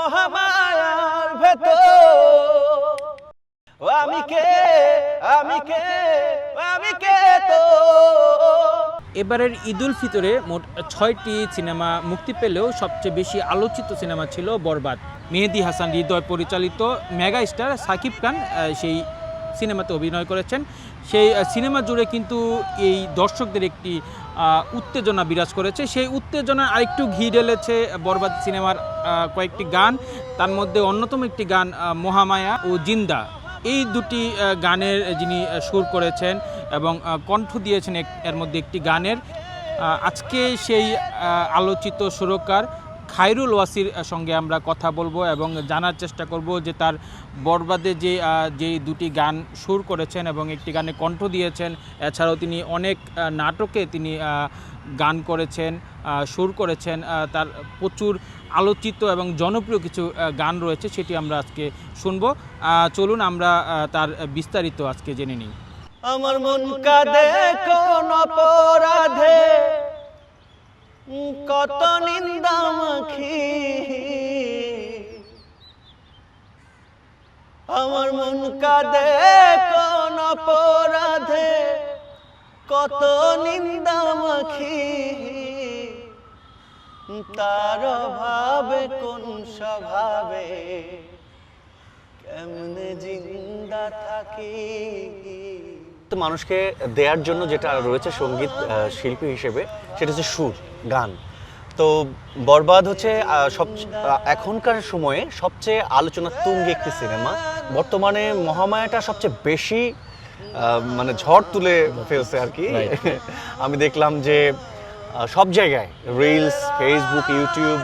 মহামায়ার ভেতর আমি কে আমি কে আমি কে তো। এবারের ঈদুল ফিতরে মোট ৬টি সিনেমা মুক্তি পেলেও সবচেয়ে বেশি আলোচিত সিনেমা ছিল বরবাদ। মেহেদী হাসান হৃদয় পরিচালিত মেগা স্টার সাকিব খান সেই সিনেমাতে অভিনয় করেছেন। সেই সিনেমা জুড়ে কিন্তু এই দর্শকদের একটি উত্তেজনা বিরাজ করেছে। সেই উত্তেজনার আরেকটু ঘি ঢেলেছে বরবাদ সিনেমার কয়েকটি গান। তার মধ্যে অন্যতম একটি গান মহামায়া ও জিন্দা। এই দুটি গানের যিনি সুর করেছেন এবং কণ্ঠ দিয়েছেন এর মধ্যে একটি গানের। আজকে সেই আলোচিত সুরকার খায়রুল ওয়াসির সঙ্গে আমরা কথা বলবো এবং জানার চেষ্টা করব যে তার বরবাদে যে দুটি গান সুর করেছেন এবং একটি গানে কণ্ঠ দিয়েছেন, এছাড়াও তিনি অনেক নাটকে তিনি গান করেছেন, সুর করেছেন। তার প্রচুর আলোচিত এবং জনপ্রিয় কিছু গান রয়েছে, সেটি আমরা আজকে শুনবো। চলুন আমরা তার বিস্তারিত আজকে জেনে নিই। আমার মন কাঁদে কোন অপরাধে, কত নিন্দা মাখি। আমার মন কাঁদে কোন অপরাধে, কত নিন্দা মাখি। তার ভাবে কোন স্বভাবে, কেমনে জিন্দা থাকি। তো মানুষকে দেওয়ার জন্য যেটা রয়েছে সঙ্গীত শিল্পী হিসেবে, সেটা হচ্ছে সুর, গান। তো বরবাদ হচ্ছে এখনকার সময়ে সবচেয়ে আলোচনার তুঙ্গে একটি সিনেমা। বর্তমানে মহামায়াটা সবচেয়ে বেশি মানে ঝড় তুলে ফেলছে আর কি। আমি দেখলাম যে সব জায়গায় রিলস, ফেসবুক, ইউটিউব,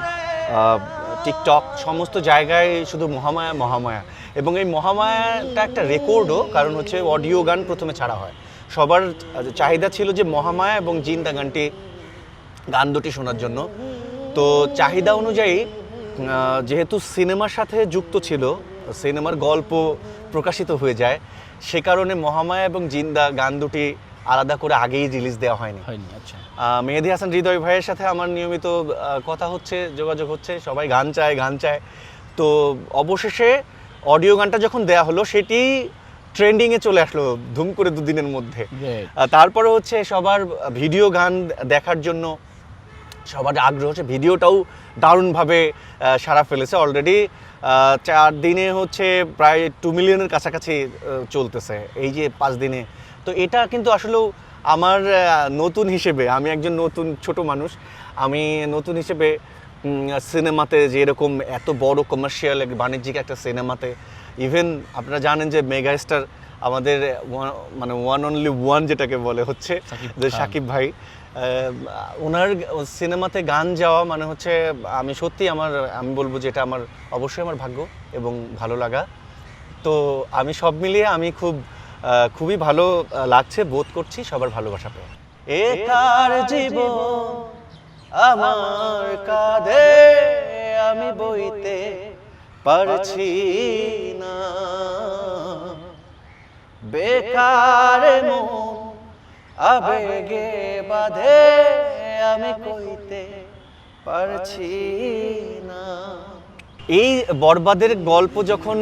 টিকটক সমস্ত জায়গায় শুধু মহামায়া মহামায়া। এবং এই মহামায়াটা একটা রেকর্ডও, কারণ হচ্ছে অডিও গান প্রথমে ছাড়া হয়। সবার চাহিদা ছিল যে মহামায়া এবং জিন্দা গান দুটি শোনার জন্য। তো চাহিদা অনুযায়ী যেহেতু সিনেমার সাথে যুক্ত ছিল, সিনেমার গল্প প্রকাশিত হয়ে যায়, সে কারণে মহামায়া এবং জিন্দা গান দুটি আলাদা করে আগেই রিলিজ দেওয়া হয়নি। আচ্ছা, মেহেদী হাসান হৃদয় ভাইয়ের সাথে আমার নিয়মিত কথা হচ্ছে, যোগাযোগ হচ্ছে, সবাই গান চায়। তো অবশেষে অডিও গানটা যখন দেয়া হলো, সেটি ট্রেন্ডিংয়ে চলে আসলো ধুম করে দুদিনের মধ্যে। তারপরে হচ্ছে সবার ভিডিও গান দেখার জন্য সবার আগ্রহ হচ্ছে। ভিডিওটাও দারুণভাবে সাড়া ফেলেছে। অলরেডি 4 দিনে হচ্ছে প্রায় 2 মিলিয়নের কাছাকাছি চলতেছে এই যে 5 দিনে। তো এটা কিন্তু আসলেও আমার নতুন হিসেবে, আমি একজন নতুন ছোট মানুষ, আমি নতুন হিসেবে সিনেমাতে যে এরকম এত বড় কমার্শিয়াল বাণিজ্যিক একটা সিনেমাতে, ইভেন আপনারা জানেন যে মেগা স্টার আমাদের মানে ওয়ান অনলি ওয়ান যেটাকে বলে হচ্ছে যে সাকিব ভাই, ওনার সিনেমাতে গান যাওয়া মানে হচ্ছে আমি বলবো যে এটা অবশ্যই আমার ভাগ্য এবং ভালো লাগা। তো আমি সব মিলিয়ে আমি খুবই ভালো লাগছে, বোধ করছি সবার ভালোবাসা পেয়ে। একার জীবন আমার কাঁধে আমি বইতে পারছি না, বেকার মন আবেগে বাঁধে আমি কইতে পারছি না। এই বরবাদের গল্প যখন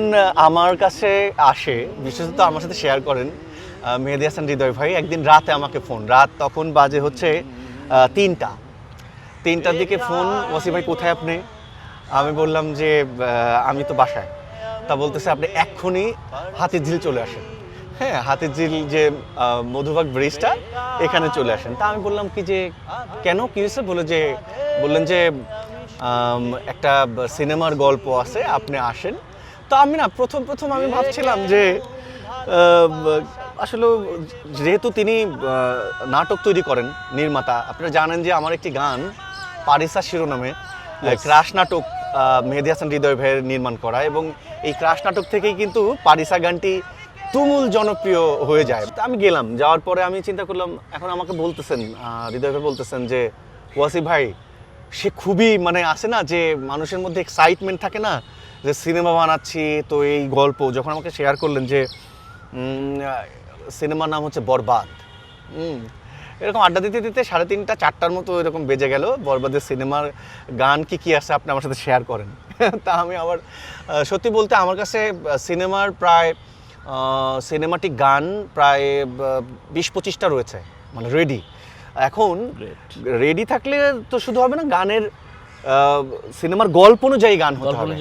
আমার কাছে আসে, বিশেষত আমার সাথে শেয়ার করেন মেহেদী হাসান হৃদয় ভাই, একদিন রাতে আমাকে রাত তখন বাজে হচ্ছে 3টার দিকে ফোন, ওয়াসি ভাই কোথায় আপনি? আমি বললাম যে আমি তো বাসায়। তা বলতেছে আপনি এক্ষুনি হাতিঝিল চলে আসেন। হ্যাঁ, হাতিঝিল যে মধুবাগ ব্রিজটা, এখানে চলে আসেন। তা আমি বললাম কি যে কেন, কি হয়েছে? বললেন যে একটা সিনেমার গল্প আছে, আপনি আসেন। তো আমি না প্রথম আমি ভাবছিলাম যে আসলে যেহেতু তিনি নাটক তৈরি করেন, নির্মাতা, আপনারা জানেন যে আমার একটি গান পারিসা শিরোনামে ক্রাশ নাটক মেহেদী হাসান হৃদয় ভাইয়ের নির্মাণ করা, এবং এই ক্রাশ নাটক থেকেই কিন্তু পারিসা গানটি তুমুল জনপ্রিয় হয়ে যায়। আমি গেলাম, যাওয়ার পরে আমি চিন্তা করলাম, এখন আমাকে বলতেছেন হৃদয় ভাই বলতেছেন যে ওয়াসি ভাই, সে খুবই মানে আসে না যে মানুষের মধ্যে এক্সাইটমেন্ট থাকে না যে সিনেমা বানাচ্ছি। তো এই গল্প যখন আমাকে শেয়ার করলেন যে সিনেমার নাম হচ্ছে বরবাদ, এরকম আড্ডা দিতে 3:30 4টার মতো এরকম বেজে গেল। বরবাদের সিনেমার গান কি আছে আপনি আমার সাথে শেয়ার করেন। তা আমি আবার সত্যি বলতে আমার কাছে সিনেমার প্রায় সিনেমাটিক গান প্রায় 20-25টা রয়েছে, মানে রেডি। এখন রেডি থাকলে তো শুধু হবে না, গানের সিনেমার গল্প অনুযায়ী গান হতে হবে,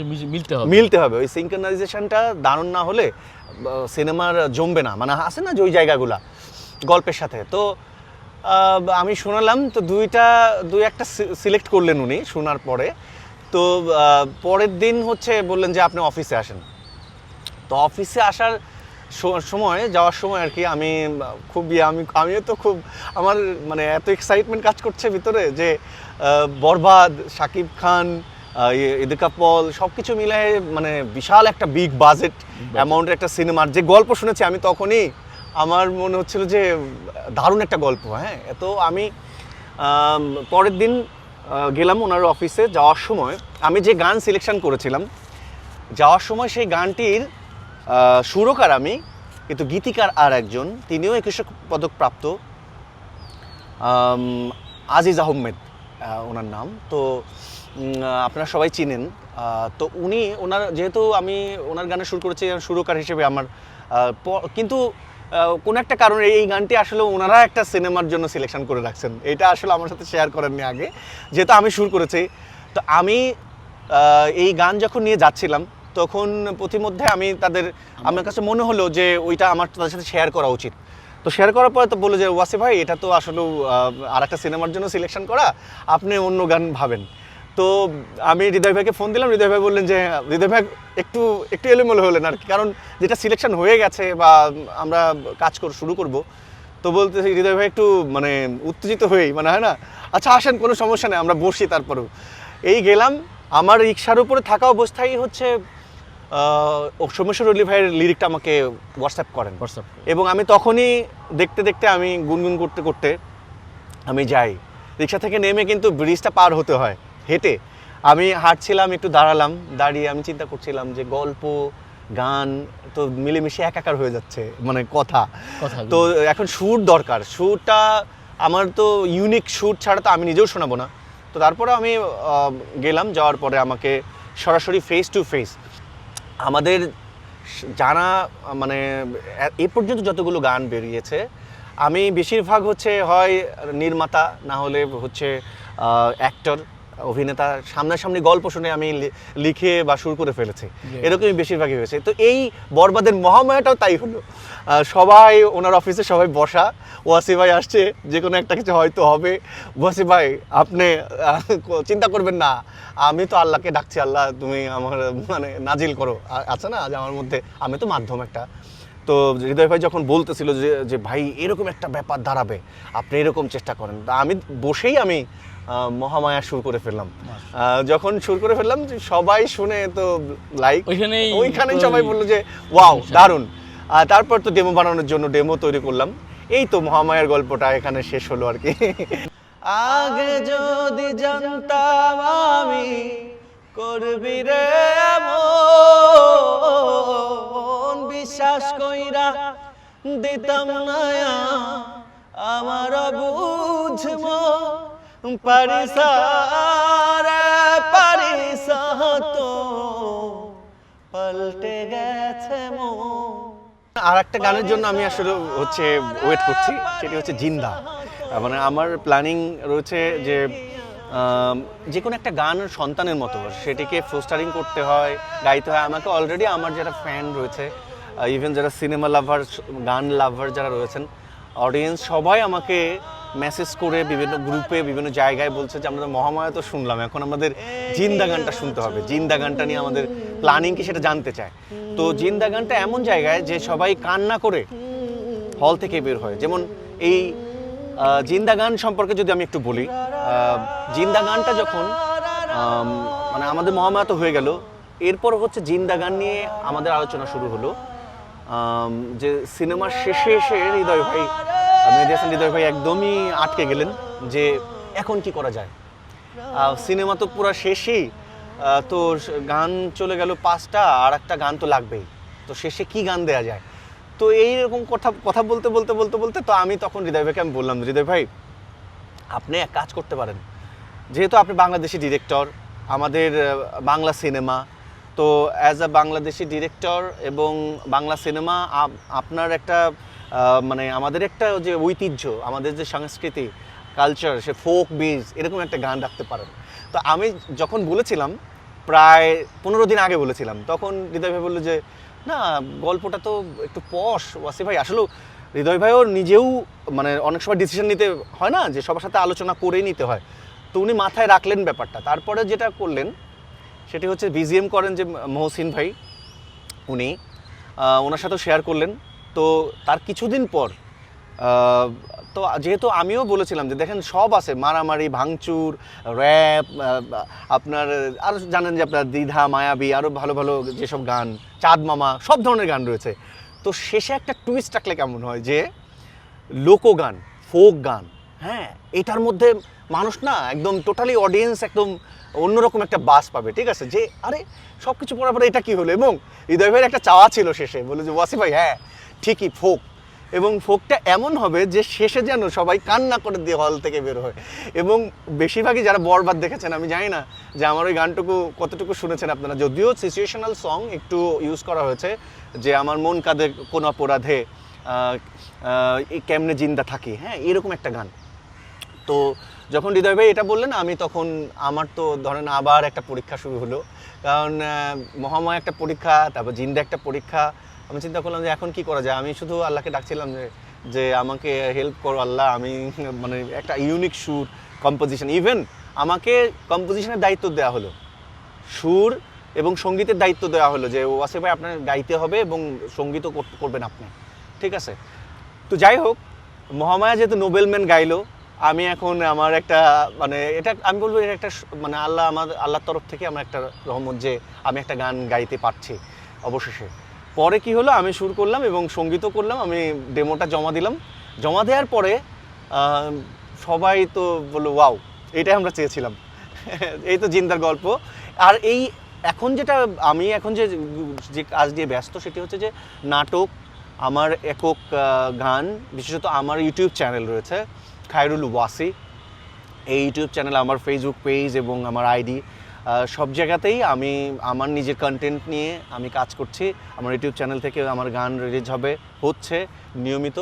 মিলতে হবে। ওই সিনক্রোনাইজেশনটা দারুণ না হলে সিনেমার জমবে না, মানে আছে না যে ওই জায়গাগুলা গল্পের সাথে। তো আমি শোনালাম, তো দুই একটা সিলেক্ট করলেন উনি শোনার পরে। তো পরের দিন হচ্ছে বললেন যে আপনি অফিসে আসেন। তো অফিসে আসার সময় যাওয়ার সময় আর কি আমিও তো খুব আমার মানে এত এক্সাইটমেন্ট কাজ করছে ভিতরে যে বরবাদ, শাকিব খান, ইদিকা পল সব কিছু মিলে মানে বিশাল একটা বিগ বাজেট অ্যামাউন্টের একটা সিনেমার যে গল্প শুনেছি আমি, তখনই আমার মনে হচ্ছিল যে দারুণ একটা গল্প। হ্যাঁ, তো আমি পরের দিন গেলাম ওনার অফিসে। যাওয়ার সময় আমি যে গান সিলেকশন করেছিলাম, যাওয়ার সময় সেই গানটির সুরকার আমি, কিন্তু গীতিকার আর একজন, তিনিও 21 পদক প্রাপ্ত, আজিজ আহমেদ ওনার নাম। তো আপনারা সবাই চিনেন। তো ওনার যেহেতু আমি ওনার গানে সুর করেছি সুরকার হিসেবে আমার, কিন্তু কোনো একটা কারণে এই গানটি আসলে ওনারা একটা সিনেমার জন্য সিলেকশন করে রাখছেন। এটা আসলে আমার সাথে শেয়ার করেননি আগে, যেহেতু আমি সুর করেছি। তো আমি এই গান যখন নিয়ে যাচ্ছিলাম তখন প্রতিমধ্যে আমার কাছে মনে হলো যে ওইটা আমার তাদের সাথে শেয়ার করা উচিত। তো শেয়ার করার পরে তো বললো যে ওয়াসি ভাই, এটা তো আসলে আর একটা সিনেমার জন্য সিলেকশন করা, আপনি অন্য গান ভাবেন। তো আমি হৃদয় ভাইকে ফোন দিলাম। হৃদয় ভাই বললেন যে হৃদয় ভাই একটু এলোমেলো হলেন আর কি, কারণ যেটা সিলেকশন হয়ে গেছে বা আমরা কাজ শুরু করব। তো বলতে হৃদয় ভাই একটু মানে উত্তেজিত হয়েই, মানে হয় না, আচ্ছা আসেন, কোনো সমস্যা নেই, আমরা বসি। তারপরেও এই গেলাম, আমার রিক্সার উপরে থাকা অবস্থায় হচ্ছে সোমেশ্বর অলি ভাইয়ের লিরিকটা আমাকে হোয়াটসঅ্যাপ করেন। এবং আমি তখনই দেখতে দেখতে আমি গুনগুন করতে করতে আমি যাই। রিক্সা থেকে নেমে কিন্তু ব্রিজটা পার হতে হয় হেঁটে। আমি হাঁটছিলাম, একটু দাঁড়িয়ে আমি চিন্তা করছিলাম যে গল্প গান তো মিলেমিশে একাকার হয়ে যাচ্ছে, মানে কথা। তো এখন সুর দরকার, সুরটা আমার তো ইউনিক সুর ছাড়া তো আমি নিজেও শোনাবো না। তো তারপরে আমি গেলাম, যাওয়ার পরে আমাকে সরাসরি ফেস টু ফেস আমাদের জানা, মানে এ পর্যন্ত যতগুলো গান বেরিয়েছে আমি বেশিরভাগ হচ্ছে হয় নির্মাতা, না হলে হচ্ছে অ্যাক্টর, অভিনেতা, সামনাসামনি গল্প শুনে আমি লিখে বা সুর করে ফেলেছি, এরকমই বেশিরভাগই হয়েছে। তো এই বরবাদের মহামায়াটাও তাই হলো। সবাই ওনার অফিসে সবাই বসা, ওয়াসি ভাই আসছে, যে কোনো একটা কিছু হয়তো হবে। ওয়াসি ভাই আপনি চিন্তা করবেন না, আমি তো আল্লাহকে ডাকছি, আল্লাহ তুমি আমার মানে নাজিল করো, আছে না যে আমার মধ্যে, আমি তো মাধ্যম একটা। তো হৃদয় ভাই যখন বলতেছিল যে ভাই এরকম একটা ব্যাপার দাঁড়াবে, আপনি এরকম চেষ্টা করেন, আমি বসেই আমি মহামায়া সুর করে ফেললাম। যখন সুর করে ফেললাম সবাই শুনে তো লাইক, ওইখানেই সবাই বললো যে ওয়াও দারুণ। তারপর তো ডেমো বানানোর জন্য ডেমো তৈরি করলাম। এই তো মহামায়ার গল্পটা এখানে শেষ হলো আর কি। আগে যদি জানতাম আমি করবি রে এমন, বিশ্বাস কইরা দিতাম না আমার বুঝবো পারিসা তো পাল্টে গেছে মন। আর একটা গানের জন্য আমি আসলে হচ্ছে ওয়েট করছি, সেটি হচ্ছে জিন্দা। মানে আমার প্ল্যানিং রয়েছে যে কোনো একটা গান সন্তানের মতো, সেটিকে ফোস্টারিং করতে হয়, গাইতে হয়। আমাকে অলরেডি আমার যারা ফ্যান রয়েছে, ইভেন যারা সিনেমা লাভার, গান লাভার যারা রয়েছেন, অডিয়েন্স, সবাই আমাকে মেসেজ করে বিভিন্ন গ্রুপে বিভিন্ন জায়গায় বলছে যে আমরা মহামায়া তো শুনলাম, এখন আমাদের জিন্দা গানটা শুনতে হবে, জিন্দা গানটা নিয়ে আমাদের প্ল্যানিং কি সেটা জানতে চায়। তো জিন্দা গানটা এমন জায়গায় যে সবাই কান্না করে হল থেকে বের হয়। যেমন এই জিন্দা গান সম্পর্কে যদি আমি একটু বলি, জিন্দা গানটা যখন মানে আমাদের মহামায়া তো হয়ে গেল, এরপর হচ্ছে জিন্দা গান নিয়ে আমাদের আলোচনা শুরু হলো। যে সিনেমার শেষে এসে হৃদয় ভাই একদমই আটকে গেলেন যে এখন কি করা যায়। সিনেমা তো পুরো শেষই, তো গান চলে গেল 5টা, আর একটা গান তো লাগবেই, তো শেষে কি গান দেয়া যায়। তো এইরকম কথা বলতে তো আমি তখন হৃদয় ভাইকে আমি বললাম, হৃদয় ভাই আপনি এক কাজ করতে পারেন, যেহেতু আপনি বাংলাদেশি ডিরেক্টর, আমাদের বাংলা সিনেমা। তো অ্যাজ আ বাংলাদেশি ডিরেক্টর এবং বাংলা সিনেমা আপনার একটা মানে আমাদের একটা যে ঐতিহ্য, আমাদের যে সংস্কৃতি কালচার, সে ফোক বেজ এরকম একটা গান রাখতে পারেন। তো আমি যখন বলেছিলাম প্রায় 15 দিন আগে বলেছিলাম, তখন হৃদয় ভাই বললো যে না গল্পটা তো একটু পশ ওয়াসি ভাই। আসলে হৃদয় ভাইও নিজেও মানে অনেক সময় ডিসিশন নিতে হয় না, যে সবার সাথে আলোচনা করেই নিতে হয়। তো উনি মাথায় রাখলেন ব্যাপারটা। তারপরে যেটা করলেন সেটি হচ্ছে বিজিএম করেন যে মহসিন ভাই, উনি ওনার সাথেও শেয়ার করলেন। তো তার কিছুদিন পর তো যেহেতু আমিও বলেছিলাম যে দেখেন সব আছে, মারামারি, ভাঙচুর, র্যাপ, আপনার আরও জানেন যে আপনার দ্বিধা, মায়াবী, আরও ভালো ভালো যেসব গান, চাঁদ মামা, সব ধরনের গান রয়েছে। তো শেষে একটা টুইস্ট রাখলে কেমন হয় যে লোকগান, ফোক গান, হ্যাঁ এটার মধ্যে মানুষ না একদম টোটালি অডিয়েন্স একদম অন্যরকম একটা বাস পাবে, ঠিক আছে, যে আরে সব কিছু পড়ার পরে এটা কী হলো। এবং হৃদয় ভাইয়ের একটা চাওয়া ছিল শেষে, বলে যে ওয়াসি ভাই হ্যাঁ ঠিকই ফোক, এবং ফোকটা এমন হবে যে শেষে যেন সবাই কান্না করে দিয়ে হল থেকে বের হয়। এবং বেশিরভাগই যারা বরবাদ দেখেছেন, আমি জানি না যে আমার ওই গানটুকু কতটুকু শুনেছেন আপনারা, যদিও সিচুয়েশনাল সং একটু ইউজ করা হয়েছে, যে আমার মন কাঁদে কোন অপরাধে কেমনে জিন্দা থাকি, হ্যাঁ এরকম একটা গান। তো যখন হৃদয় ভাই এটা বললেন, আমি তখন আমার তো ধরেন আবার একটা পরীক্ষা শুরু হলো, কারণ মহাময় একটা পরীক্ষা, তারপর জিন্দা একটা পরীক্ষা। আমি চিন্তা করলাম যে এখন কি করা যায়। আমি শুধু আল্লাহকে ডাকছিলাম যে আমাকে হেল্প করো আল্লাহ, আমি মানে একটা ইউনিক সুর, কম্পোজিশন, ইভেন আমাকে কম্পোজিশনের দায়িত্ব দেওয়া হলো, সুর এবং সঙ্গীতের দায়িত্ব দেওয়া হলো, যে ওয়াসিফ ভাই আপনার গাইতে হবে এবং সঙ্গীতও করবেন আপনি, ঠিক আছে। তো যাই হোক, মহামায়া যেহেতু নোবেলম্যান গাইলো, আমি এখন আমার একটা মানে এটা আমি বলবো এটা একটা মানে আল্লাহর তরফ থেকে আমার একটা রহমত যে আমি একটা গান গাইতে পারছি অবশেষে। পরে কি হলো, আমি সুর করলাম এবং সঙ্গীতও করলাম, আমি ডেমোটা জমা দিলাম। জমা দেওয়ার পরে সবাই তো বললো ওয়াও, এটাই আমরা চেয়েছিলাম। এই তো জিন্দার গল্প। আর এই এখন যেটা আমি এখন যে কাজ দিয়ে ব্যস্ত, সেটি হচ্ছে যে নাটক, আমার একক গান, বিশেষত আমার ইউটিউব চ্যানেল রয়েছে খায়রুল ওয়াসি। এই ইউটিউব চ্যানেল, আমার ফেসবুক পেজ এবং আমার আইডি, সব জায়গাতেই আমি আমার নিজের কন্টেন্ট নিয়ে আমি কাজ করছি। আমার ইউটিউব চ্যানেল থেকে আমার গান রিলিজ হচ্ছে নিয়মিত।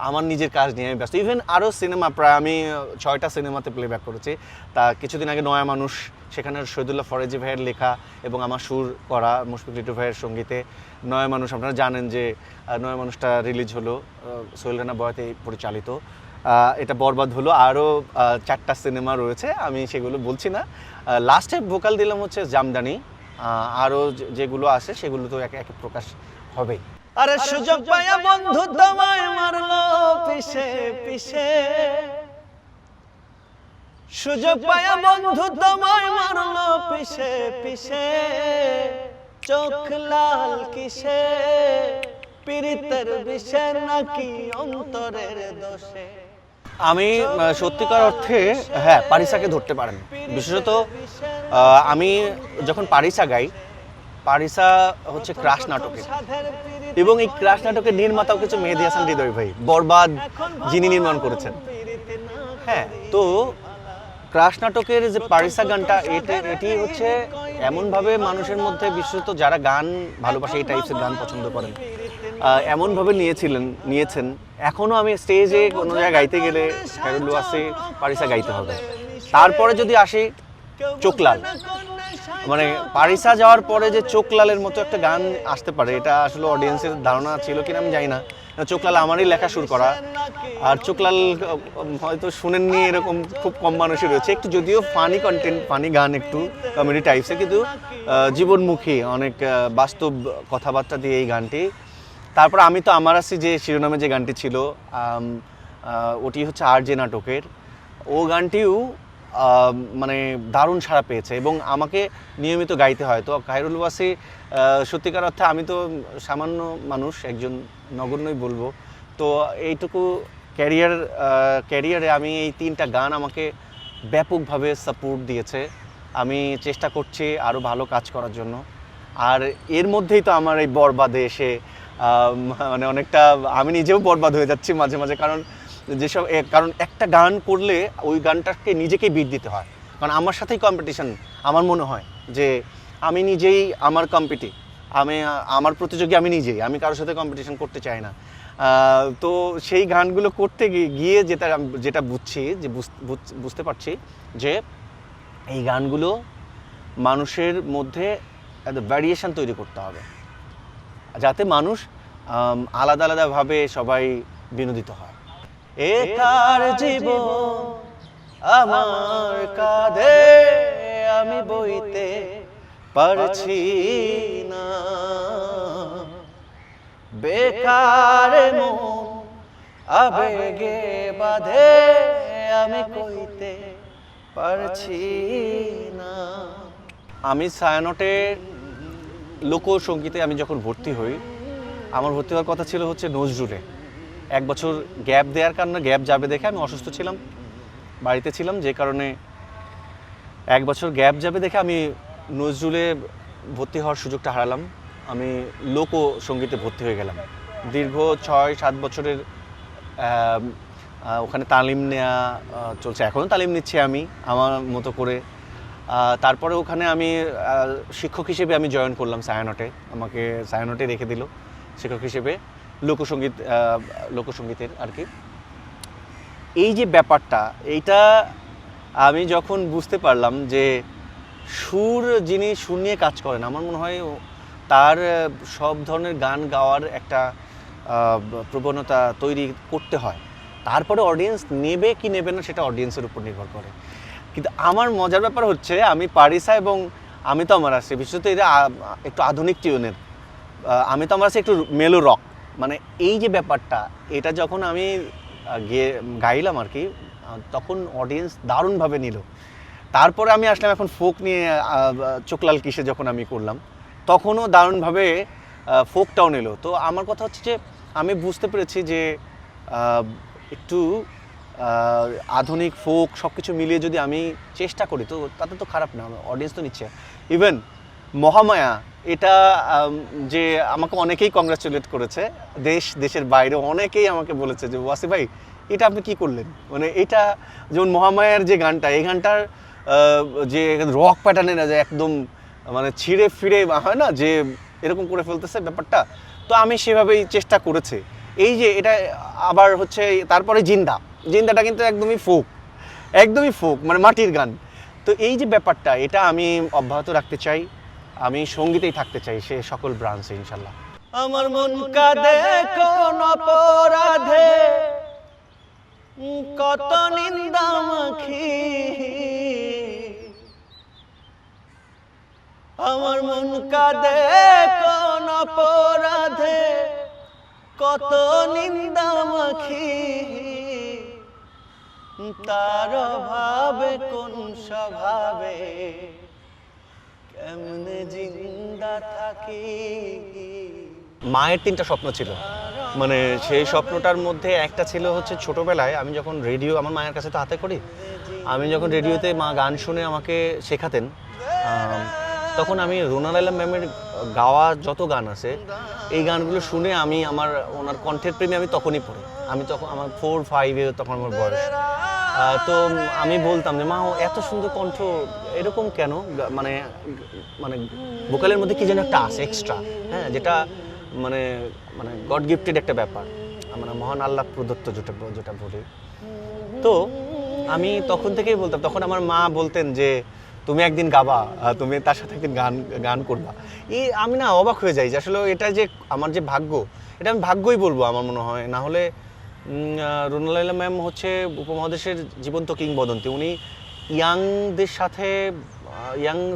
আমার নিজের কাজ নিয়ে আমি ব্যস্ত। ইভেন আরও সিনেমা, প্রায় আমি 6টা সিনেমাতে প্লেব্যাক করেছি। তা কিছুদিন আগে নয়া মানুষ, সেখানে শহীদুল্লাহ ফরেজি ভাইয়ের লেখা এবং আমার সুর করা, মুশফিক লিটু ভাইয়ের সঙ্গীতে নয়া মানুষ, আপনারা জানেন যে নয়া মানুষটা রিলিজ হলো, সোহেল রানা বয়াতে পরিচালিত। এটা বরবাদ হলো। আরও 4টা সিনেমা রয়েছে, আমি সেগুলো বলছি না। লাস্টে ভোকাল দিলাম হচ্ছে জামদানি। আরও যেগুলো আছে সেগুলো তো একে একে প্রকাশ হবেই। আরে সুযোগ পায়া বন্ধু তোমায় মারলো পিছে পিছে, সুযোগ পায়া বন্ধু তোমায় মারলো পিছে পিছে, চোখ লাল কিসে, পীড়িতের বিষে নাকি অন্তরের দোষে। আমি সত্যিকার অর্থে হ্যাঁ পারিসাকে ধরতে পারেন। বিশেষত আমি যখন পারিসা গাই, পারিসা হচ্ছে ক্রাশ নাটকের, এবং এই ক্রাশ নাটকের নির্মাতাও কিছু মেহেদী হাসান হৃদয় ভাই, বরবাদ যিনি নির্মাণ করেছেন। হ্যাঁ, তো ক্রাশ নাটকের যে পারিসা গানটা, এটি হচ্ছে এমনভাবে মানুষের মধ্যে, বিশেষত যারা গান ভালোবাসে, এই টাইপসের গান পছন্দ করেন, এমনভাবে নিয়েছেন। এখনও আমি স্টেজে কোনো জায়গায় গাইতে গেলে খায়রুল ওয়াসি, পারিসা গাইতে হবে। তারপরে যদি আসি চোখলাল, মানে পারিসা যাওয়ার পরে যে চোখলালের মতো একটা গান আসতে পারে, এটা আসলে অডিয়েন্সের ধারণা ছিল কিনা আমি জানি না। চোখলাল আমারই লেখা সুর করা, আর চোখলাল হয়তো শুনেননি এরকম খুব কম মানুষই রয়েছে। একটু যদিও ফানি কন্টেন্ট, ফানি গান, একটু কমেডি টাইপসে, কিন্তু জীবনমুখী অনেক বাস্তব কথাবার্তা দিয়ে এই গানটি। তারপর আমি তো আমার আছি যে শিরোনামে যে গানটি ছিল, ওটি হচ্ছে আর যে নাটকের, ও গানটিও মানে দারুণ সাড়া পেয়েছে এবং আমাকে নিয়মিত গাইতে হয়। তো খায়রুল ওয়াসি সত্যিকার অর্থে, আমি তো সামান্য মানুষ, একজন নগণ্যই বলবো। তো এইটুকু ক্যারিয়ারে আমি এই 3টা গান আমাকে ব্যাপকভাবে সাপোর্ট দিয়েছে। আমি চেষ্টা করছি আরও ভালো কাজ করার জন্য। আর এর মধ্যেই তো আমার এই বরবাদে এসে মানে অনেকটা আমি নিজেও বরবাদ হয়ে যাচ্ছি মাঝে মাঝে, কারণ একটা গান করলে ওই গানটাকে নিজেকেই বিট দিতে হয়। কারণ আমার সাথেই কম্পিটিশন। আমার মনে হয় যে আমি নিজেই আমার আমার প্রতিযোগী আমি নিজেই, আমি কারোর সাথে কম্পিটিশন করতে চাই না। তো সেই গানগুলো করতে গিয়ে যেটা বুঝতে পারছি যে এই গানগুলো মানুষের মধ্যে একটা ভ্যারিয়েশন তৈরি করতে হবে, যাতে মানুষ আলাদা আলাদাভাবে সবাই বিনোদিত হয়। একার জীবন আমার কাঁধে আমি বইতে পারছি না, বেকার মন আবেগে বাঁধে আমি কইতে পারছি না। আমি ছায়ানটের লোকসঙ্গীতে আমি যখন ভর্তি হই, আমার ভর্তি হওয়ার কথা ছিল হচ্ছে নজরুলে। 1 বছর গ্যাপ দেওয়ার কারণে, গ্যাপ যাবে দেখে আমি অসুস্থ ছিলাম, বাড়িতে ছিলাম, যে কারণে 1 বছর গ্যাপ যাবে দেখে আমি নজরুলে ভর্তি হওয়ার সুযোগটা হারালাম। আমি লোকসঙ্গীতে ভর্তি হয়ে গেলাম। দীর্ঘ 6-7 বছরের ওখানে তালিম নেওয়া চলছে, এখনও তালিম নিচ্ছি আমি আমার মতো করে। তারপরে ওখানে আমি শিক্ষক হিসেবে আমি জয়েন করলাম ছায়ানটে, আমাকে ছায়ানটে রেখে দিল শিক্ষক হিসেবে লোকসঙ্গীতের আর কি। এই যে ব্যাপারটা, এইটা আমি যখন বুঝতে পারলাম যে যিনি সুর নিয়ে কাজ করেন, আমার মনে হয় তার সব ধরনের গান গাওয়ার একটা প্রবণতা তৈরি করতে হয়। তারপরে অডিয়েন্স নেবে কি নেবে না সেটা অডিয়েন্সের উপর নির্ভর করে। কিন্তু আমার মজার ব্যাপার হচ্ছে আমি পারিসা এবং আমি তো আমার আছে, বিশেষত এটা একটু আধুনিক টিউনের, আমি তো আমার আছে একটু মেলো রক, মানে এই যে ব্যাপারটা, এটা যখন আমি গাইলাম আর কি, তখন অডিয়েন্স দারুণভাবে নিল। তারপরে আমি আসলাম এখন ফোক নিয়ে, চোখলাল কিসে যখন আমি করলাম, তখনও দারুণভাবে ফোকটাও নিল। তো আমার কথা হচ্ছে যে আমি বুঝতে পেরেছি যে একটু আধুনিক ফোক সব কিছু মিলিয়ে যদি আমি চেষ্টা করি তো তাতে তো খারাপ না, অডিয়েন্স তো নিচ্ছে। ইভেন মহামায়া, এটা যে আমাকে অনেকেই কংগ্রাচুলেট করেছে, দেশের বাইরে অনেকেই আমাকে বলেছে যে ওয়াসি ভাই এটা আপনি কি করলেন, মানে এটা যেমন মহামায়ার যে গানটা, এই গানটার যে রক প্যাটার্নের যে একদম মানে ছিঁড়ে ফিরে হয় না যে এরকম করে ফেলতেছে ব্যাপারটা, তো আমি সেভাবেই চেষ্টা করেছি। এই যে এটা আবার হচ্ছে তারপরে জিন্দাটা কিন্তু একদমই ফোক মানে মাটির গান। তো এই যে ব্যাপারটা, এটা আমি অব্যাহত রাখতে চাই, আমি সঙ্গীতেই থাকতে চাই সে সকল ব্রাঞ্চে ইনশাল্লাহ। আমার মন কাঁদে কোন অপরাধে, কত নিন্দা মাখি, আমার মন কাঁদে কোন অপরাধে, কত নিন্দা মাখি, তার ভাবে কোন স্বভাবে কেমনে জিন্দা থাকি। মায়ের 3টা স্বপ্ন ছিল, মানে সেই স্বপ্নটার মধ্যে একটা ছিল হচ্ছে ছোটোবেলায় আমি যখন রেডিও, আমার মায়ের কাছে তো হাতে করি, আমি যখন রেডিওতে মা গান শুনে আমাকে শেখাতেন, তখন আমি রুনা লায়লা ম্যামের গাওয়া যত গান আছে এই গানগুলো শুনে আমি ওনার কণ্ঠের প্রেমে আমি তখনই পড়ি। আমি তখন আমার 4-5 তখন আমার বয়স। তো আমি বলতাম যে মা এত সুন্দর কণ্ঠ, এরকম কেন, মানে মানে ভোকালের মধ্যে কি যেন একটা আছে এক্সট্রা, হ্যাঁ, যেটা মানে মানে গড গিফটেড একটা ব্যাপার, মানে মহান আল্লাহ প্রদত্ত যেটা বলি। তো আমি তখন থেকেই বলতাম, তখন আমার মা বলতেন যে তুমি একদিন গাবা, তুমি তার সাথে একদিন গান করবা। আমি না অবাক হয়ে যাই যে আসলে এটা যে আমার যে ভাগ্য, এটা আমি ভাগ্যই বলবো আমার মনে হয়। না হলে রুনা লায়লা ম্যাম হচ্ছে উপমহাদেশের জীবন্ত কিংবদন্তি। উনি ইয়াং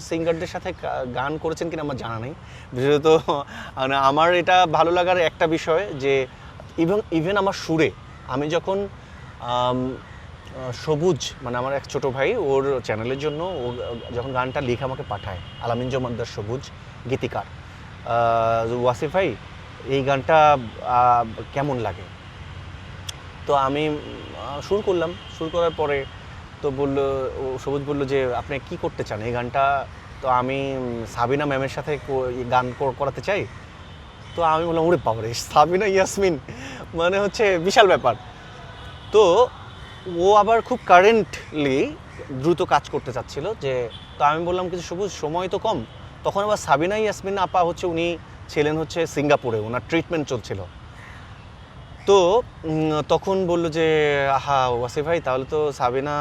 সিঙ্গারদের সাথে গান করেছেন কিনা আমার জানা নেই। বিশেষত আমার এটা ভালো লাগার একটা বিষয় যে ইভেন আমার সুরে, আমি যখন সবুজ, মানে আমার এক ছোটো ভাই, ওর চ্যানেলের জন্য ও যখন গানটা লিখে আমাকে পাঠায়, আলামিন জমাদ্দার সবুজ গীতিকার, ওয়াসিফ ভাই এই গানটা কেমন লাগে, তো আমি সুর করার পরে তো সবুজ বললো যে আপনি কি করতে চান এই গানটা, তো আমি সাবিনা ম্যামের সাথে গান করাতে চাই। তো আমি বললাম ওরে বাবারে, সাবিনা ইয়াসমিন মানে হচ্ছে বিশাল ব্যাপার। তো ও আবার খুব কারেন্টলি দ্রুত কাজ করতে চাচ্ছিল, যে তো আমি বললাম কিছু সবুজ সময় তো কম। তখন আবার সাবিনা ইয়াসমিন আপা হচ্ছে উনি ছিলেন হচ্ছে সিঙ্গাপুরে, ওনার ট্রিটমেন্ট চলছিল। তো তখন বললো যে আহা ওয়াসিফ ভাই, তাহলে তো সাবিনা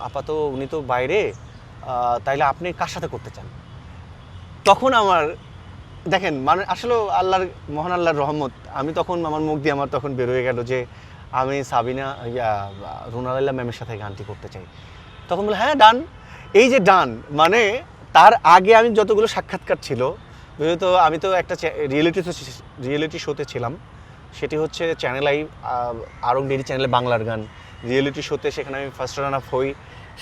আপা তো উনি তো বাইরে, তাইলে আপনি কার সাথে করতে চান? তখন আমার দেখেন মানে আসলে আল্লাহর মহান আল্লাহর রহমত, আমি তখন আমার মুখ দিয়ে আমার তখন বের হয়ে গেল যে আমি সাবিনা রুনা লায়লা ম্যামের সাথে গানটি করতে চাই। তখন বলে হ্যাঁ ডান। এই যে ডান মানে তার আগে আমি যতগুলো সাক্ষাৎকার ছিল, তো আমি তো একটা রিয়েলিটি শোতে ছিলাম, সেটি হচ্ছে চ্যানেল আই আরং ডেইলি চ্যানেলে বাংলার গান রিয়েলিটি শোতে, সেখানে আমি ফার্স্ট রান আপ হই।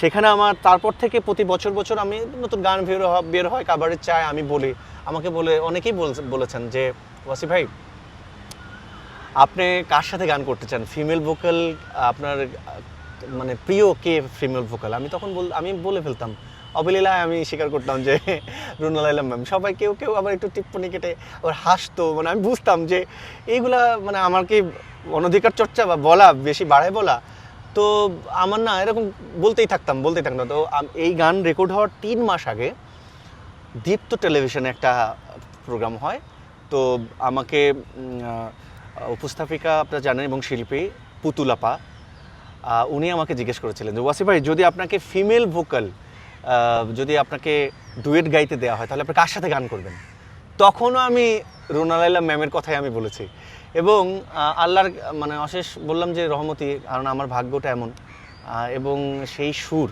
সেখানে আমার তারপর থেকে প্রতি বছর আমি নতুন গান বের হয়, কাবারের চাই আমি বলি, আমাকে বলে অনেকেই বলেছেন যে ওয়াসিফ ভাই আপনি কার সাথে গান করতে চান, ফিমেল ভোকাল আপনার মানে প্রিয় কে ফিমেল ভোকাল? আমি তখন আমি বলে ফেলতাম অবলীলায়, আমি স্বীকার করতাম যে রুনা লায়লা ম্যাম। সবাই কেউ আবার একটু টিপ্পনি কেটে আবার হাসতো, মানে আমি বুঝতাম যে এইগুলা মানে আমার কি অনধিকার চর্চা বা বলা বেশি বাড়ায় বলা, তো আমার না এরকম বলতেই থাকতাম। তো এই গান রেকর্ড হওয়ার 3 মাস আগে দীপ্ত টেলিভিশনে একটা প্রোগ্রাম হয়, তো আমাকে উপস্থাপিকা আপনারা জানেন এবং শিল্পী পুতুলাপা, উনি আমাকে জিজ্ঞেস করেছিলেন যে ওয়াসিফ ভাই যদি আপনাকে ফিমেল ভোকাল যদি আপনাকে ডুয়েট গাইতে দেওয়া হয় তাহলে আপনি কার সাথে গান করবেন? তখনও আমি রুনা লায়লা ম্যামের কথাই আমি বলেছি, এবং আল্লাহর মানে অশেষ বললাম যে রহমতি, কারণ আমার ভাগ্যটা এমন। এবং সেই সুর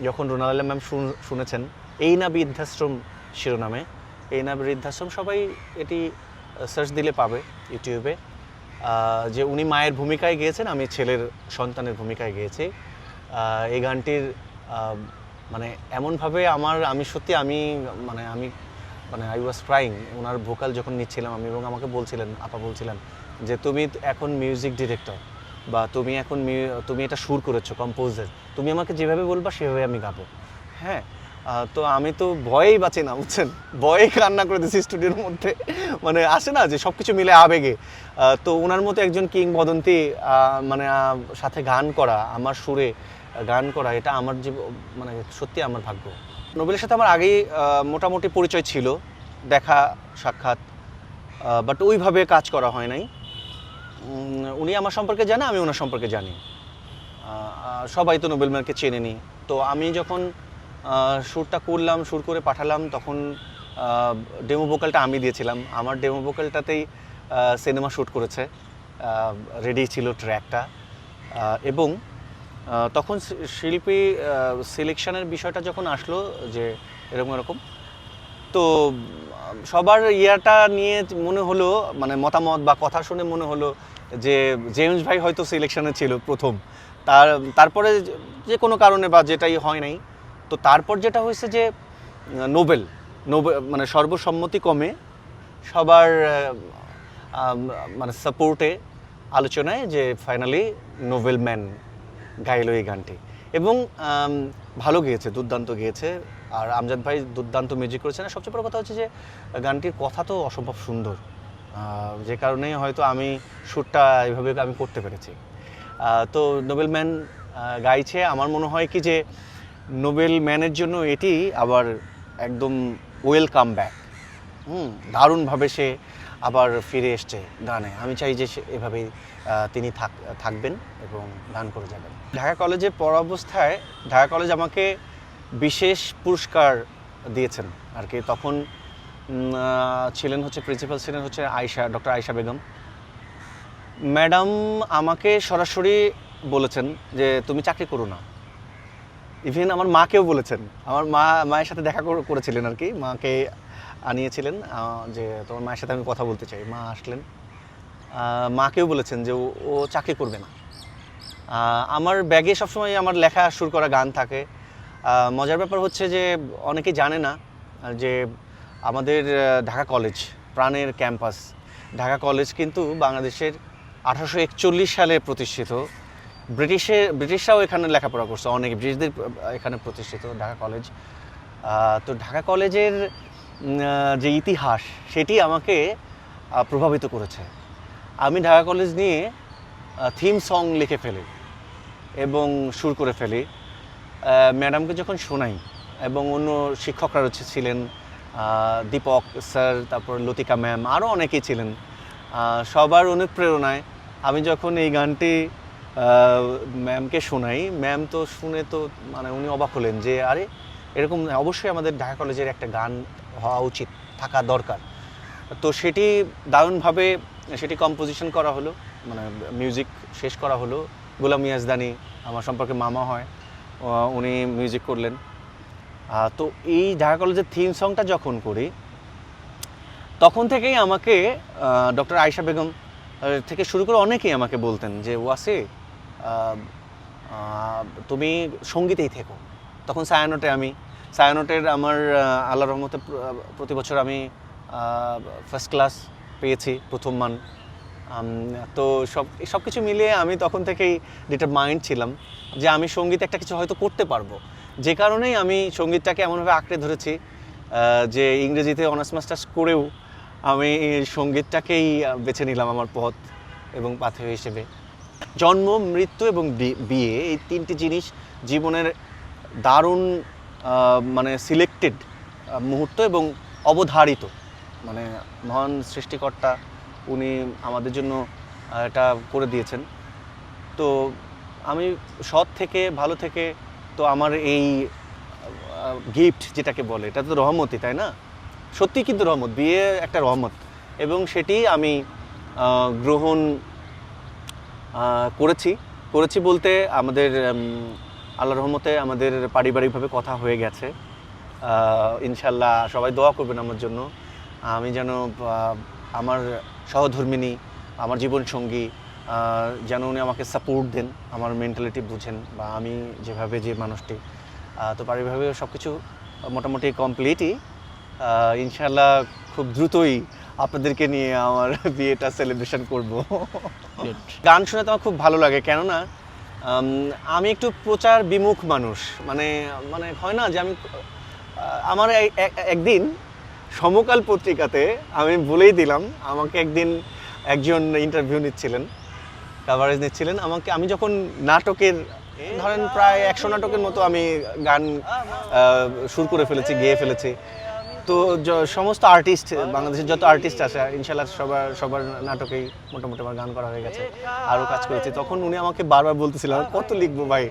যখন রুনা লায়লা ম্যাম শুনেছেন, এই না বৃদ্ধাশ্রম শিরোনামে, এই না বৃদ্ধাশ্রম সবাই এটি সার্চ দিলে পাবে ইউটিউবে, যে উনি মায়ের ভূমিকায় গেয়েছেন, আমি ছেলের সন্তানের ভূমিকায় গেয়েছি। এই গানটির মানে এমনভাবে আমি সত্যি আমি I was crying owner vocal যখন নিচ্ছিলাম আমি, এবং আমাকে আপা বলছিলেন যে তুমি এখন মিউজিক ডিরেক্টর, বা তুমি এটা সুর করেছো, কম্পোজার, তুমি আমাকে যেভাবে বলবা সেভাবে আমি গাবো। হ্যাঁ, তো আমি তো ভয়েই বাঁচি না, বুঝছেন, ভয়ে কান্না করে দিয়েছি স্টুডিওর মধ্যে, মানে আসে না যে সব কিছু মিলে আবেগে। তো ওনার মতো একজন কিংবদন্তি মানে সাথে গান করা, আমার সুরে গান করা, এটা আমার মানে সত্যি আমার ভাগ্য। নোবেলের সাথে আমার আগেই মোটামুটি পরিচয় ছিল, দেখা সাক্ষাৎ, বাট ওইভাবে কাজ করা হয় নাই। উনি আমার সম্পর্কে জানে, আমি ওনার সম্পর্কে জানি, সবাই তো নোবেল ম্যানকে চেনে নি। তো আমি যখন সুরটা করলাম, সুর করে পাঠালাম, তখন ডেমো ভোকালটা আমি দিয়েছিলাম। আমার ডেমো ভোকালটাতেই সিনেমা শ্যুট করেছে, রেডি ছিল ট্র্যাকটা। এবং তখন শিল্পী সিলেকশনের বিষয়টা যখন আসলো যে এরকম, তো সবার ইয়াটা নিয়ে মনে হলো, মানে মতামত বা কথা শুনে মনে হলো যে জেমস ভাই হয়তো সিলেকশনে ছিল প্রথম, তারপরে যে কোনো কারণে বা যেটাই হয় নাই, তো তারপর যেটা হয়েছে যে নোবেল মানে সর্বসম্মতিক্রমে সবার মানে সাপোর্টে আলোচনায় যে ফাইনালি নোবেল ম্যান গাইল এই গানটি, এবং ভালো গেয়েছে, দুর্দান্ত গেয়েছে। আর আমজাদ ভাই দুর্দান্ত মিউজিক করেছেন। আর সবচেয়ে বড় কথা হচ্ছে যে গানটির কথা তো অসম্ভব সুন্দর, যে কারণে হয়তো আমি সুরটা এইভাবে আমি করতে পেরেছি। তো নোবেল ম্যান গাইছে, আমার মনে হয় কি যে নোবেল ম্যানের জন্য এটি আবার একদম ওয়েলকাম ব্যাক। দারুণভাবে সে আবার ফিরে এসছে গানে। আমি চাই যে এভাবেই তিনি থাকবেন এবং গান করে যাবেন। ঢাকা কলেজে পড়া অবস্থায় ঢাকা কলেজ আমাকে বিশেষ পুরস্কার দিয়েছেন আর কি। তখন ছিলেন হচ্ছে প্রিন্সিপাল ছিলেন হচ্ছে ডক্টর আয়েশা বেগম ম্যাডাম। আমাকে সরাসরি বলেছেন যে তুমি চাকরি করো না। ইভেন আমার মাকেও বলেছেন, আমার মায়ের সাথে দেখা করেছিলেন আর কি, মাকে আনিয়েছিলেন যে তোমার মায়ের সাথে আমি কথা বলতে চাই। মা আসলেন, মাকেও বলেছেন যে ও চাকরি করবে না। আমার ব্যাগে সবসময় আমার লেখা সুর করা গান থাকে। মজার ব্যাপার হচ্ছে যে অনেকেই জানে না যে আমাদের ঢাকা কলেজ প্রাণের ক্যাম্পাস, ঢাকা কলেজ কিন্তু বাংলাদেশের 1841 সালে প্রতিষ্ঠিত। ব্রিটিশরাও এখানে লেখাপড়া করছে, অনেক ব্রিটিশদের এখানে প্রতিষ্ঠিত ঢাকা কলেজ। তো ঢাকা কলেজের যে ইতিহাস সেটি আমাকে প্রভাবিত করেছে। আমি ঢাকা কলেজ নিয়ে থিম সং লিখে ফেলি, এবং সুর করে ফেলি। ম্যাডামকে যখন শোনাই এবং অন্য শিক্ষকরা ছিলেন, দীপক স্যার, তারপর লতিকা ম্যাম, আরও অনেকেই ছিলেন, সবার অনুপ্রেরণায় আমি যখন এই গানটি ম্যামকে শোনাই, ম্যাম তো শুনে তো মানে উনি অবাক হলেন যে আরে এরকম অবশ্যই আমাদের ঢাকা কলেজের একটা গান হওয়া উচিত, থাকা দরকার। তো সেটি দারুণভাবে সেটি কম্পোজিশন করা হলো, মানে মিউজিক শেষ করা হলো। গোলাম ইয়াজদানি আমার সম্পর্কে মামা হয়, উনি মিউজিক করলেন। তো এই ঢাকা কলেজের থিম সংটা যখন করি তখন থেকেই আমাকে ডক্টর আয়েশা বেগম থেকে শুরু করে অনেকেই আমাকে বলতেন যে ওয়াসি তুমি সঙ্গীতেই থেকো। তখন সায়ানোটের আমার আল্লাহর রহমতে প্রতি বছর আমি ফার্স্ট ক্লাস পেয়েছি, প্রথম মান। তো সব কিছু মিলিয়ে আমি তখন থেকেই ডিটারমাইন্ড ছিলাম যে আমি সঙ্গীতে একটা কিছু হয়তো করতে পারবো। যে কারণেই আমি সঙ্গীতটাকে এমনভাবে আঁকড়ে ধরেছি যে ইংরেজিতে অনার্স মাস্টার্স করেও আমি সঙ্গীতটাকেই বেছে নিলাম আমার পথ এবং পাথেয় হিসেবে। জন্ম, মৃত্যু এবং বিয়ে, এই তিনটি জিনিস জীবনের দারুণ মানে সিলেক্টেড মুহূর্ত এবং অবধারিত। মানে মহান সৃষ্টিকর্তা উনি আমাদের জন্য এটা করে দিয়েছেন। তো আমি সৎ থেকে ভালো থেকে, তো আমার এই গিফট যেটাকে বলে এটা তো রহমতই, তাই না? সত্যি কিন্তু রহমত, বিয়ে একটা রহমত, এবং সেটি আমি গ্রহণ করেছি বলতে আমাদের আল্লাহর রহমতে আমাদের পারিবারিকভাবে কথা হয়ে গেছে। ইনশাল্লাহ সবাই দোয়া করবেন আমার জন্য, আমি যেন আমার সহধর্মিণী, আমার জীবনসঙ্গী যেন উনি আমাকে সাপোর্ট দেন, আমার মেন্টালিটি বুঝেন, বা আমি যেভাবে যে মানুষটি। তো পারিবারিকভাবে সব কিছু মোটামুটি কমপ্লিটই। ইনশাল্লাহ খুব দ্রুতই আপনাদেরকে নিয়ে আমার বিয়েটা সেলিব্রেশন করব। গান শুনে তো আমার খুব ভালো লাগে, কেননা আমি একটু প্রচার বিমুখ মানুষ। মানে হয় না যে আমি আমার একদিন সমকাল পত্রিকাতে আমি বলেই দিলাম, আমাকে একদিন একজন ইন্টারভিউ নিচ্ছিলেন, কাভারেজ নিচ্ছিলেন আমাকে। আমি যখন নাটকের ধরেন প্রায় 100 নাটকের মতো আমি গান সুর করে ফেলেছি, গেয়ে ফেলেছি। তো সমস্ত আর্টিস্ট, বাংলাদেশের যত আর্টিস্ট আছে ইনশাল্লাহ সবার নাটকেই মোটামুটি আমার গান করা হয়ে গেছে, আরও কাজ করেছি। তখন উনি আমাকে বারবার বলতেছিলেন কত লিখবো ভাই,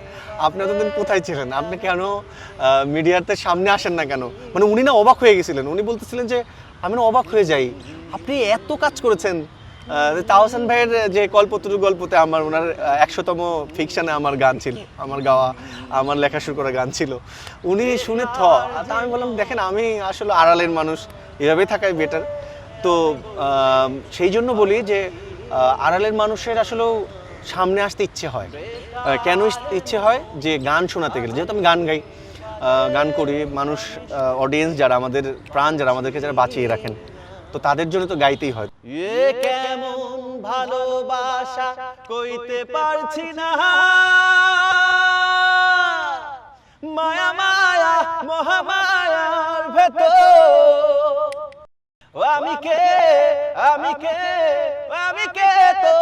আপনি এতদিন কোথায় ছিলেন, আপনি কেন মিডিয়াতে সামনে আসেন না কেন? মানে উনি না অবাক হয়ে গেছিলেন, উনি বলতেছিলেন যে আমি না অবাক হয়ে যাই, আপনি এত কাজ করেছেন। তাহসান ভাইয়ের যে কল্পতরু গল্পতে ওনার 100তম ফিকশনে আমার গান ছিল, আমার গাওয়া, আমার লেখা শুরু করা গান ছিল। উনি শুনে তা আমি বললাম দেখেন আমি আসলে আড়ালের মানুষ, এভাবেই থাকাই বেটার। তো সেই জন্য বলি যে আড়ালের মানুষের আসলেও সামনে আসতে ইচ্ছে হয়। কেন ইচ্ছে হয়? যে গান শোনাতে গেলে, যেহেতু আমি গান গাই, গান করি, মানুষ অডিয়েন্স যারা আমাদের প্রাণ, যারা আমাদেরকে যারা বাঁচিয়ে রাখেন, তো তাদের জন্য তো গাইতেই হয়। এ কেমন ভালোবাসা কইতে পারছি না, মায়া মায়া মহামায়ার ভেতর আমি কে তো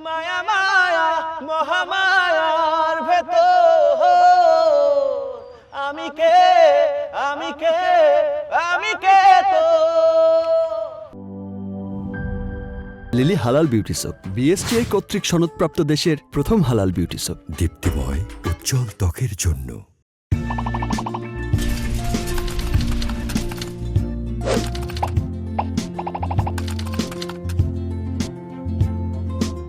মায়া মায়া মহামায়ার ভেতর আমি কে তো। লিলি হালাল বিউটি সোপ, বিএসটিআই কর্তৃক সনদপ্রাপ্ত দেশের প্রথম হালাল বিউটি সোপ। দীপ্তিময় উজ্জ্বল ত্বকের জন্য।